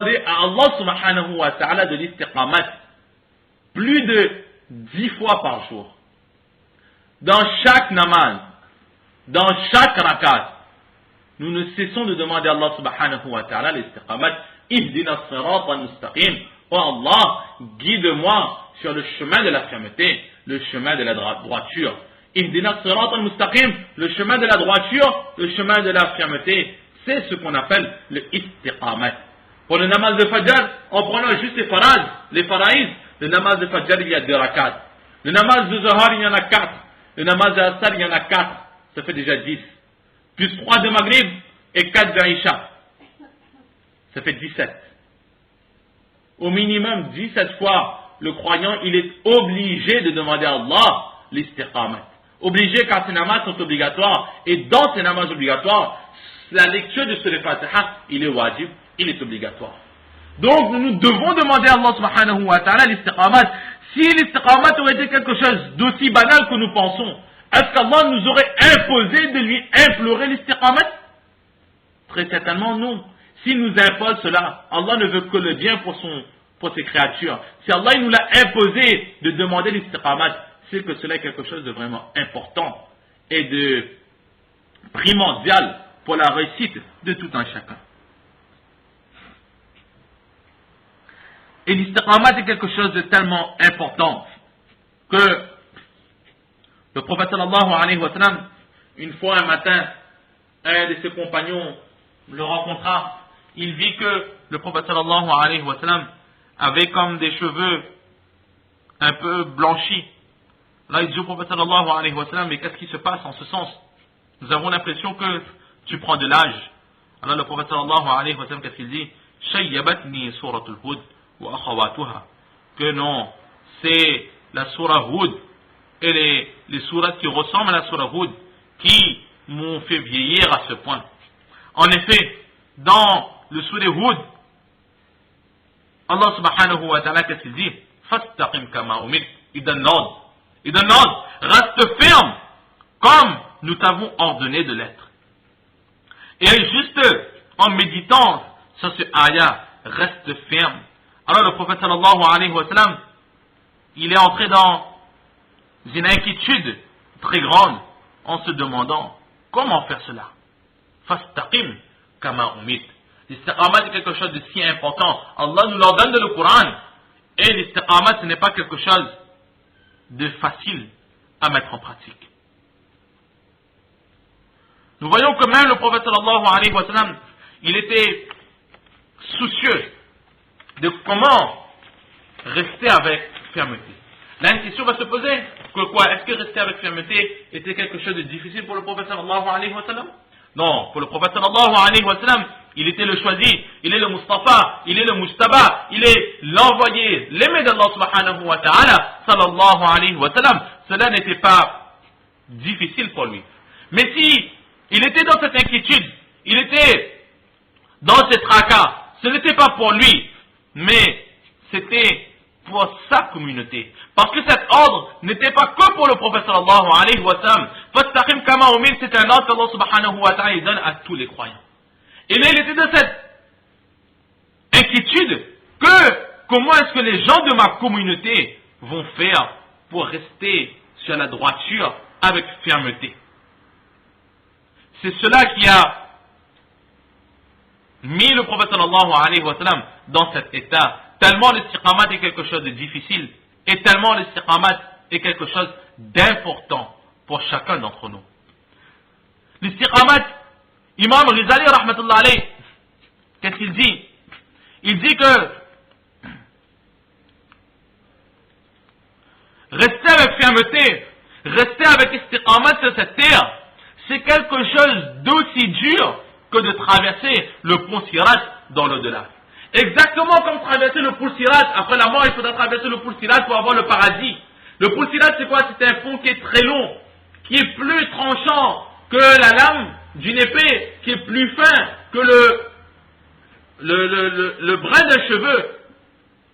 à Allah subhanahu wa ta'ala de l'istiqamat plus de 10 fois par jour. Dans chaque namaz, dans chaque rakat, nous ne cessons de demander à Allah subhanahu wa ta'ala l'istiqamat. Ihdina sirat al-mustaqim. Oh Allah, guide-moi sur le chemin de la fermeté, le chemin de la droiture. Ihdina sirat al-mustaqim, le chemin de la droiture, le chemin de la fermeté. C'est ce qu'on appelle le istiqamat. Pour le namaz de Fajr, en prenant juste les faraïs, le namaz de Fajr, il y a 2 rakats. Le namaz de Zohar, il y en a 4. Le namaz de Asr, il y en a 4. Ça fait déjà 10. Plus 3 de Maghrib et 4 de Isha. Ça fait 17. Au minimum 17 fois, le croyant, il est obligé de demander à Allah l'istiqamat. Obligé car ces namazs sont obligatoires. Et dans ces namazs obligatoires, la lecture de Surah Fatiha, il est wajib, il est obligatoire. Donc nous devons demander à Allah subhanahu wa ta'ala l'istiqamat. Si l'istiqamat aurait été quelque chose d'aussi banal que nous pensons, est-ce qu'Allah nous aurait imposé de lui implorer l'istiqamat? Très certainement non. S'il nous impose cela, Allah ne veut que le bien pour ses créatures. Si Allah il nous l'a imposé de demander l'istiqamat, c'est que cela est quelque chose de vraiment important et de primordial pour la réussite de tout un chacun. Et l'istiqamat est quelque chose de tellement important que le prophète sallallahu alayhi wa sallam, une fois un matin, un de ses compagnons le rencontra. Il vit que le prophète sallallahu alayhi wa sallam avait comme des cheveux un peu blanchis. Là, il dit au prophète sallallahu alayhi wa sallam, mais qu'est-ce qui se passe en ce sens? Nous avons l'impression que tu prends de l'âge. Alors le prophète sallallahu alayhi wa sallam, qu'est-ce qu'il dit? Shayyabatni suratul Hud wa akhawatuha. Que non, c'est la surah Hud et les sourates qui ressemblent à la surah Hud qui m'ont fait vieillir à ce point. En effet, dans le surah Hud, Allah subhanahu wa ta'ala, qu'est-ce qu'il dit? Fastaqim kama umit. Il donne l'ordre. Il donne l'ordre. Reste ferme comme nous t'avons ordonné de l'être. Et juste en méditant sur ce ayah, reste ferme. Alors le prophète sallallahu alayhi wa sallam, il est entré dans une inquiétude très grande en se demandant comment faire cela. Fastaqim kama umit. L'istiqamat est quelque chose de si important. Allah nous l'ordonne dans le Coran. Et l'istiqamat, ce n'est pas quelque chose de facile à mettre en pratique. Nous voyons que même le prophète sallallahu alayhi wa sallam, il était soucieux de comment rester avec fermeté. Là, une question va se poser. Que quoi? Est-ce que rester avec fermeté était quelque chose de difficile pour le prophète sallallahu alayhi wa sallam? Non, pour le prophète sallallahu alayhi wa sallam, il était le choisi, il est le Mustafa, il est le Mujtaba, il est l'envoyé, l'aimé d'Allah subhanahu wa ta'ala, sallallahu alayhi wa sallam. Cela n'était pas difficile pour lui. Mais si il était dans cette inquiétude, il était dans cette tracas, ce n'était pas pour lui, mais c'était pour sa communauté. Parce que cet ordre n'était pas que pour le prophète sallallahu alayhi wa sallam. Fastaqim kama umir, c'est un ordre qu'Allah subhanahu wa ta'ala donne à tous les croyants. Et là, il était dans cette inquiétude que comment est-ce que les gens de ma communauté vont faire pour rester sur la droiture avec fermeté. C'est cela qui a mis le prophète sallallahu alayhi wa sallam dans cet état. Tellement l'istiqamat est quelque chose de difficile et tellement l'istiqamat est quelque chose d'important pour chacun d'entre nous. L'istiqamat, Imam Ghazali rahmatullah alayhi, qu'est-ce qu'il dit? Il dit que rester avec fermeté, rester avec istiqamat sur cette terre, c'est quelque chose d'aussi dur que de traverser le pont Sirat dans l'au-delà. Exactement comme traverser le pont Sirat, après la mort il faudra traverser le pont Sirat pour avoir le paradis. Le pont Sirat c'est quoi? C'est un pont qui est très long, qui est plus tranchant que la lame d'une épée, qui est plus fin que le brin d'un cheveu,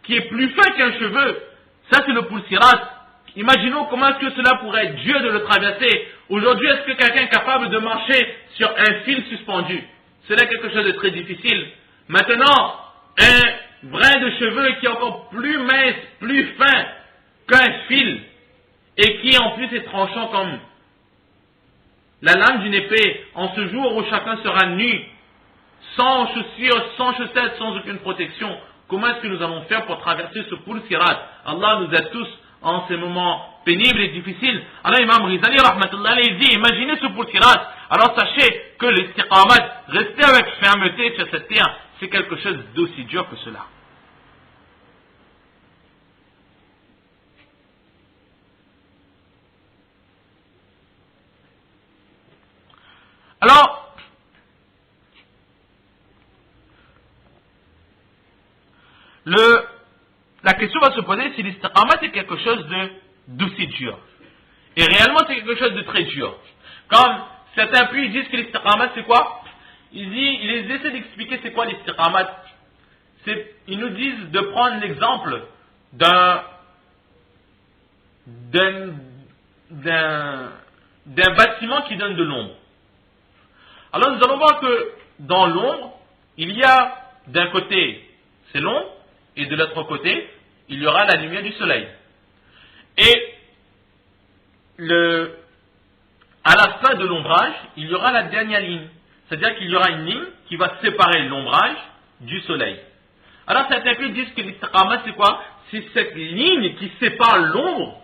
qui est plus fin qu'un cheveu. Ça c'est le pont Sirat. Imaginons comment est-ce que cela pourrait être dur de le traverser. Aujourd'hui, est-ce que quelqu'un est capable de marcher sur un fil suspendu? Cela est quelque chose de très difficile. Maintenant, un brin de cheveux qui est encore plus mince, plus fin qu'un fil, et qui en plus est tranchant comme la lame d'une épée, en ce jour où chacun sera nu, sans chaussures, sans chaussettes, sans aucune protection, comment est-ce que nous allons faire pour traverser ce poul sirat? Allah nous aide tous en ces moments pénibles et difficiles. Alors Imam Ghazali rahmatullah alayhi dit, imaginez ce poul sirat. Alors sachez que l'istiqamat, rester avec fermeté sur cette terre, c'est quelque chose d'aussi dur que cela. Alors, la question va se poser si l'istiqamat est quelque chose d'aussi dur. Et réellement, c'est quelque chose de très dur. Comme certains puis disent que l'istiqamat, c'est quoi? Ils essaient d'expliquer c'est quoi l'istiqamat. Ils nous disent de prendre l'exemple d'un bâtiment qui donne de l'ombre. Alors nous allons voir que dans l'ombre, il y a d'un côté c'est l'ombre et de l'autre côté il y aura la lumière du soleil. Et à la fin de l'ombrage, il y aura la dernière ligne. C'est-à-dire qu'il y aura une ligne qui va séparer l'ombrage du soleil. Alors certains disent que l'istiqamat c'est quoi? C'est cette ligne qui sépare l'ombre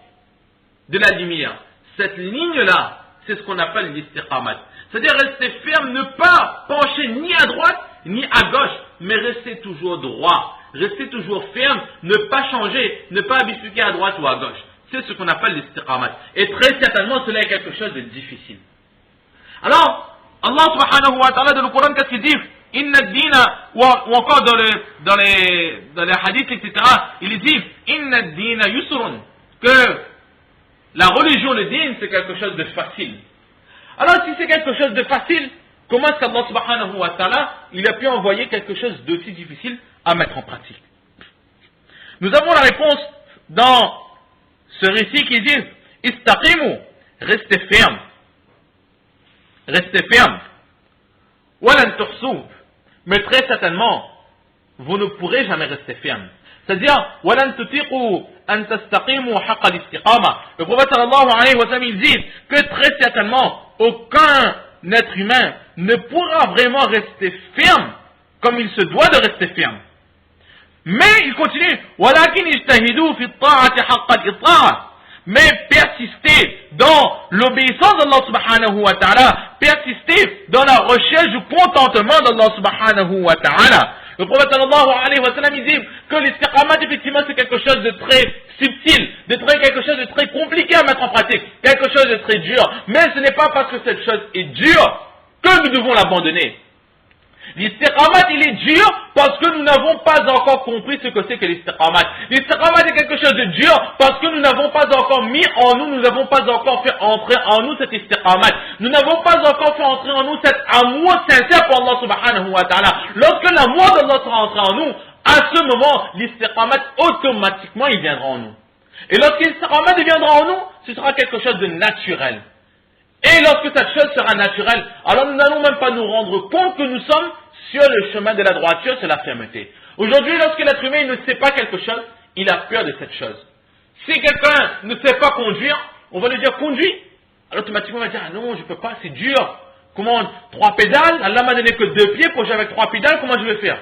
de la lumière. Cette ligne-là, c'est ce qu'on appelle l'istiqamat. C'est-à-dire rester ferme, ne pas pencher ni à droite ni à gauche, mais rester toujours droit, rester toujours ferme, ne pas changer, ne pas bifurquer à droite ou à gauche. C'est ce qu'on appelle l'istiqamat. Et très certainement, cela est quelque chose de difficile. Alors, Allah subhanahu wa ta'ala dans le Coran, qu'est-ce qu'il dit? Inna ad-dina, ou encore dans les hadiths, etc., il dit Inna ad-dina yusrun, que la religion, le din, c'est quelque chose de facile. Alors si c'est quelque chose de facile, comment est-ce qu'Allah subhanahu wa ta'ala, il a pu envoyer quelque chose d'aussi difficile à mettre en pratique? Nous avons la réponse dans ce récit qui dit Istaqimu, restez ferme. Restez ferme. Walan tuhsub, mais très certainement, vous ne pourrez jamais rester ferme. C'est-à-dire, walan tutiqu an tastaqimu haqqa al-istiqama. Le prophète sallallahu alayhi wa sallam, il dit que très certainement, aucun être humain ne pourra vraiment rester ferme comme il se doit de rester ferme. Mais il continue, walakin ijtahidu fi at-ta'ati haqqa al-ita'a. Mais persistez dans l'obéissance d'Allah subhanahu wa ta'ala, persistez dans la recherche du contentement d'Allah subhanahu wa ta'ala. Le prophète sallallahu alayhi wa sallam, il dit que l'istiqamat, effectivement, c'est quelque chose de très subtil, quelque chose de très compliqué à mettre en pratique, quelque chose de très dur. Mais ce n'est pas parce que cette chose est dure que nous devons l'abandonner. L'istiqamat, il est dur parce que nous n'avons pas encore compris ce que c'est que l'istiqamat. L'istiqamat est quelque chose de dur parce que nous n'avons pas encore mis en nous, nous n'avons pas encore fait entrer en nous cet istiqamat. Nous n'avons pas encore fait entrer en nous cet amour sincère pour Allah subhanahu wa ta'ala. Lorsque l'amour d'Allah sera entré en nous, à ce moment, l'istiqamat, automatiquement, il viendra en nous. Et lorsque l'istiqamat viendra en nous, ce sera quelque chose de naturel. Et lorsque cette chose sera naturelle, alors nous n'allons même pas nous rendre compte que nous sommes sur le chemin de la droiture, sur la fermeté. Aujourd'hui, lorsque l'être humain ne sait pas quelque chose, il a peur de cette chose. Si quelqu'un ne sait pas conduire, on va lui dire conduis. Alors automatiquement on va dire ah non, je ne peux pas, c'est dur. Comment 3 pédales? Allah m'a donné que 2 pieds pour jouer avec 3 pédales, comment je vais faire?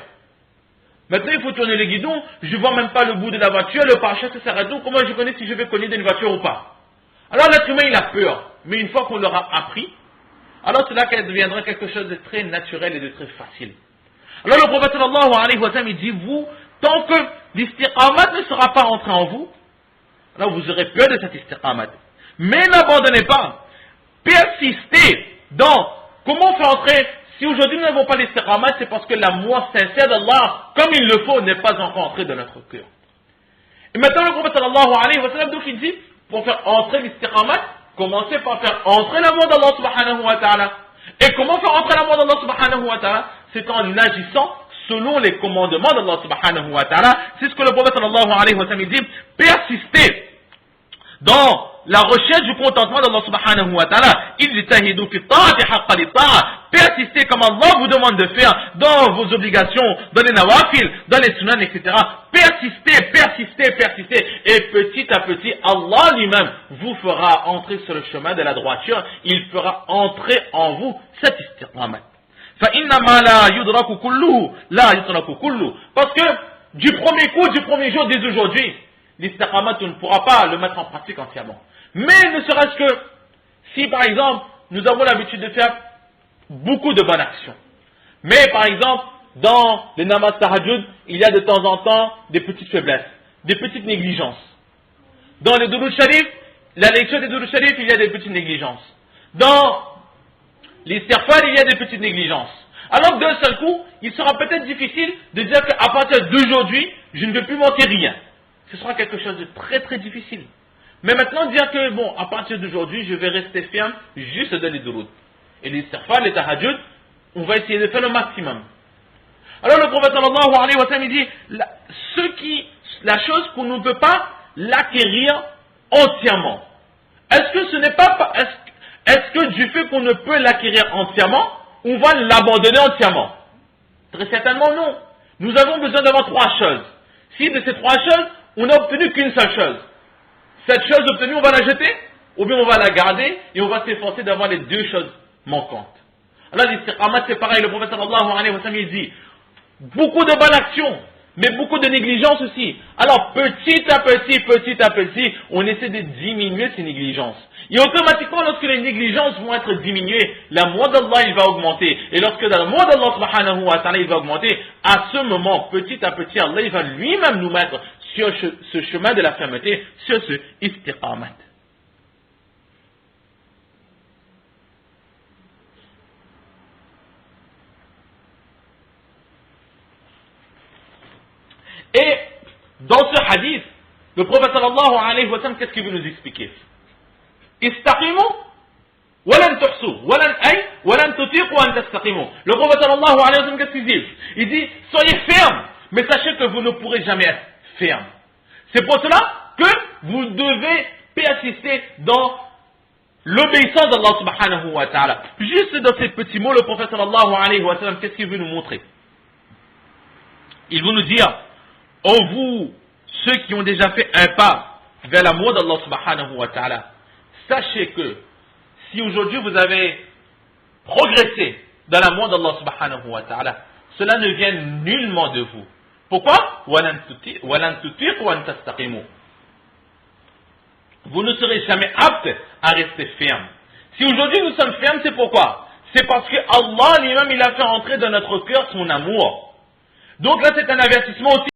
Maintenant il faut tourner les guidons, je ne vois même pas le bout de la voiture, le pare-choc ça s'arrête où, comment je connais si je vais cogner d'une voiture ou pas? Alors l'être humain il a peur, mais une fois qu'on l'aura appris, alors c'est là qu'elle deviendra quelque chose de très naturel et de très facile. Alors le prophète sallallahu alayhi wa sallam il dit vous, tant que l'istiqamat ne sera pas entré en vous, alors vous aurez peur de cet istiqamat. Mais n'abandonnez pas, persistez dans comment faire entrer. Si aujourd'hui nous n'avons pas l'istiqamat, c'est parce que l'amour sincère d'Allah, comme il le faut, n'est pas encore entré dans notre cœur. Et maintenant le prophète sallallahu alayhi wa sallam donc il dit pour faire entrer l'istiqamat, commencez par faire entrer l'amour d'Allah subhanahu wa ta'ala. Et comment faire entrer l'amour d'Allah subhanahu wa ta'ala? C'est en agissant selon les commandements d'Allah subhanahu wa ta'ala. C'est ce que le prophète sallallahu alayhi wa sallam dit. Persistez dans la recherche du contentement d'Allah subhanahu wa ta'ala. Ijtahidu fi ta'ati haqqa li ta'a. Persistez comme Allah vous demande de faire dans vos obligations, dans les nawafil, dans les sunan, etc. Persistez. Et petit à petit, Allah lui-même vous fera entrer sur le chemin de la droiture. Il fera entrer en vous cette istiqamat. فَإِنَّمَا لَا يُدْرَكُ كُلُّهُ لَا يُتْرَكُ كُلُّهُ. Parce que du premier coup, du premier jour, dès aujourd'hui, l'istiqamat, on ne pourra pas le mettre en pratique entièrement. Mais ne serait-ce que si par exemple, nous avons l'habitude de faire beaucoup de bonnes actions. Mais par exemple, dans les namaz tahajjud, il y a de temps en temps des petites faiblesses, des petites négligences. Dans les Durud Sharif, la lecture des Durud Sharif, il y a des petites négligences. Dans l'istighfar, il y a des petites négligences. Alors d'un seul coup, il sera peut-être difficile de dire qu'à partir d'aujourd'hui, je ne vais plus manquer rien. Ce sera quelque chose de très très difficile. Mais maintenant dire que bon, à partir d'aujourd'hui, je vais rester ferme juste dans les durud. Et les istighfar, les tahajjud, on va essayer de faire le maximum. Alors le prophète sallallahu alayhi wa sallam, il dit, la chose qu'on ne peut pas l'acquérir entièrement. Est-ce que ce n'est pas, est-ce que du fait qu'on ne peut l'acquérir entièrement, on va l'abandonner entièrement? Très certainement non. Nous avons besoin d'avoir trois choses. Si de ces trois choses, on n'a obtenu qu'une seule chose, cette chose obtenue, on va la jeter, ou bien on va la garder, et on va s'efforcer d'avoir les deux choses manquantes. Alors l'istiqamat, c'est pareil, le prophète sallallahu alayhi wa sallam, il dit, beaucoup de bonnes actions, mais beaucoup de négligence aussi. Alors petit à petit, on essaie de diminuer ces négligences. Et automatiquement, lorsque les négligences vont être diminuées, l'amour d'Allah, il va augmenter. Et lorsque l'amour d'Allah subhanahu wa ta'ala, il va augmenter, à ce moment, petit à petit, Allah, il va lui-même nous mettre sur ce chemin de la fermeté, sur ce istiqamat. Et dans ce hadith, le prophète sallallahu alayhi wa sallam, qu'est-ce qu'il veut nous expliquer? Istaqimu walan tuhsu walan tutiqu an tastaqimu. Le prophète sallallahu alayhi wa sallam, qu'est-ce qu'il dit? Il dit, soyez fermes, mais sachez que vous ne pourrez jamais être fermes. C'est pour cela que vous devez persister dans l'obéissance d'Allah subhanahu wa ta'ala. Juste dans ces petits mots, le prophète sallallahu alayhi wa sallam, qu'est-ce qu'il veut nous montrer? Il veut nous dire, oh vous, ceux qui ont déjà fait un pas vers l'amour d'Allah subhanahu wa ta'ala, sachez que si aujourd'hui vous avez progressé dans l'amour d'Allah subhanahu wa ta'ala, cela ne vient nullement de vous. Pourquoi? Vous ne serez jamais apte à rester ferme. Si aujourd'hui nous sommes fermes, c'est pourquoi? C'est parce que Allah lui-même, il a fait entrer dans notre cœur son amour. Donc là, c'est un avertissement aussi